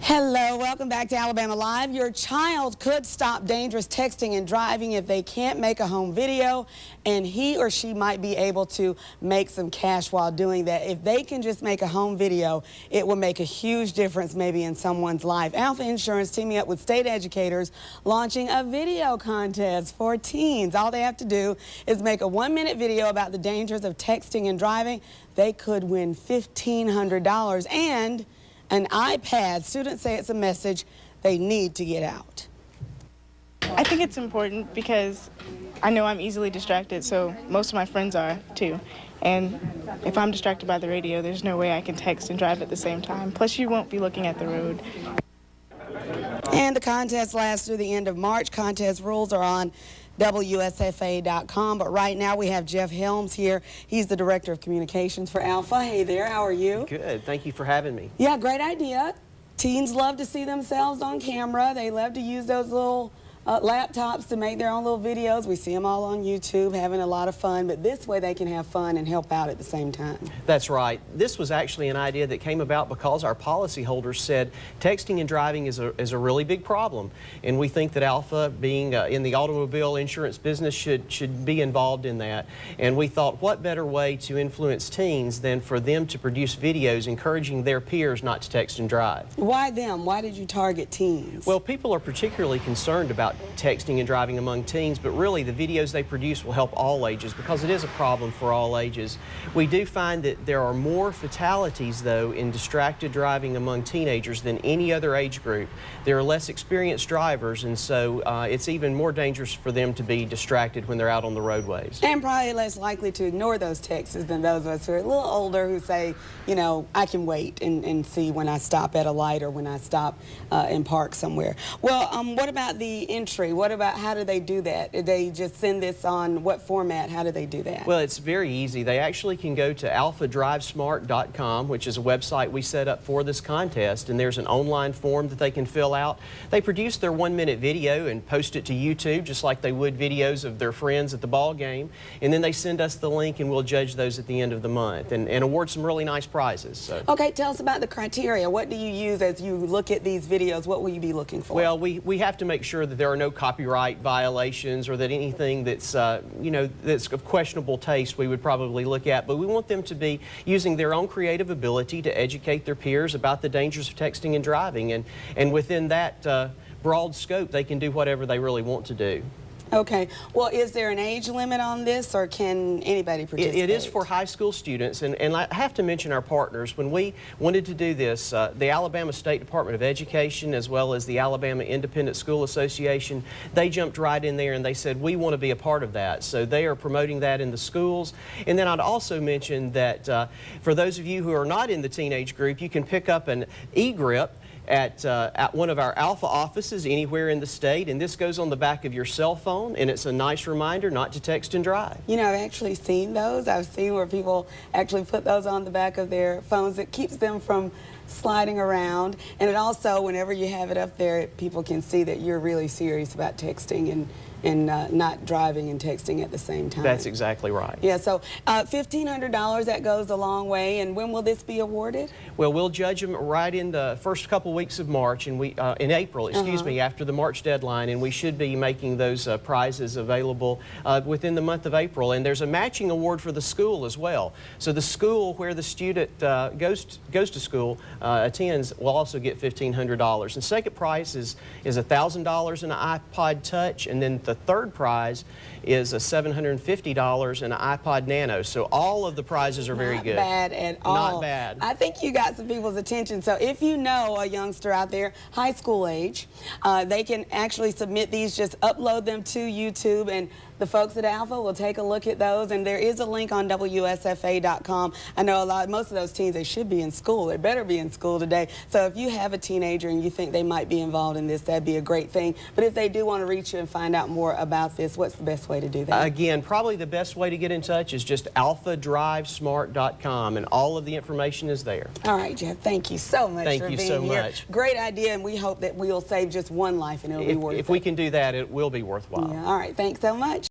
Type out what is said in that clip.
Hello, welcome back to Alabama Live. Your child could stop dangerous texting and driving if they can't make a home video, and he or she might be able to make some cash while doing that. If they can just make a home video, it will make a huge difference maybe in someone's life. Alpha Insurance teaming up with state educators launching a video contest for teens. All they have to do is make a 1-minute video about the dangers of texting and driving. They could win $1,500 and an iPad. Students say it's a message they need to get out. I think it's important because I know I'm easily distracted, so most of my friends are too. And if I'm distracted by the radio, there's no way I can text and drive at the same time. Plus, you won't be looking at the road. And the contest lasts through the end of March. Contest rules are on WSFA.com, but right now we have Jeff Helms here. He's the Director of Communications for Alpha. Hey there, how are you? Good, thank you for having me. Yeah, great idea. Teens love to see themselves on camera. They love to use those little laptops to make their own little videos. We see them all on YouTube having a lot of fun, but this way they can have fun and help out at the same time. That's right. This was actually an idea that came about because our policyholders said texting and driving is a really big problem, and we think that Alpha, being in the automobile insurance business, should be involved in that. And we thought, what better way to influence teens than for them to produce videos encouraging their peers not to text and drive. Why them? Why did you target teens? Well, people are particularly concerned about texting and driving among teens, but really the videos they produce will help all ages because it is a problem for all ages. We do find that there are more fatalities, though, in distracted driving among teenagers than any other age group. There are less experienced drivers, and so it's even more dangerous for them to be distracted when they're out on the roadways. And probably less likely to ignore those texts than those of us who are a little older who say, you know, I can wait and see when I stop at a light or when I stop and park somewhere. Well, what about the entry? What about, how do they do that? Did they just send this on what format? How do they do that? Well, it's very easy. They actually can go to alphadrivesmart.com, which is a website we set up for this contest, and there's an online form that they can fill out. They produce their 1-minute video and post it to YouTube just like they would videos of their friends at the ball game, and then they send us the link and we'll judge those at the end of the month and award some really nice prizes. So. Okay, tell us about the criteria. What do you use as you look at these videos? What will you be looking for? Well, we have to make sure that there are no copyright violations or that anything that's you know, that's of questionable taste we would probably look at, but we want them to be using their own creative ability to educate their peers about the dangers of texting and driving, and within that broad scope they can do whatever they really want to do. Okay. Well, is there an age limit on this, or can anybody participate? It is for high school students, and I have to mention our partners. When we wanted to do this, the Alabama State Department of Education as well as the Alabama Independent School Association, they jumped right in there and they said, we want to be a part of that. So they are promoting that in the schools. And then I'd also mention that for those of you who are not in the teenage group, you can pick up an e-grip at one of our Alpha offices anywhere in the state, and this goes on the back of your cell phone, and it's a nice reminder not to text and drive. You know, I've actually seen those. I've seen where people actually put those on the back of their phones. It keeps them from sliding around, and it also, whenever you have it up there, people can see that you're really serious about texting and not driving and texting at the same time. That's exactly right. Yeah, so $1,500, that goes a long way. And when will this be awarded? Well, we'll judge them right in the first couple weeks of March, and in April, excuse me, after the March deadline, and we should be making those prizes available within the month of April. And there's a matching award for the school as well. So the school where the student goes to school, attends, will also get $1,500. And second prize is $1,000 in an iPod Touch, and then the third prize is $750 and an iPod Nano. So all of the prizes are very good. Not bad at all. Not bad. I think you got some people's attention. So if you know a youngster out there, high school age, they can actually submit these, just upload them to YouTube, and the folks at Alpha will take a look at those, and there is a link on WSFA.com. I know most of those teens, they should be in school. They better be in school today. So if you have a teenager and you think they might be involved in this, that'd be a great thing. But if they do want to reach you and find out more about this, what's the best way to do that? Again, probably the best way to get in touch is just alphadrivesmart.com, and all of the information is there. All right, Jeff, thank you so much for being here. Thank you so much. Great idea, and we hope that we'll save just one life and it'll be worth it. If we can do that, it will be worthwhile. Yeah, all right, thanks so much.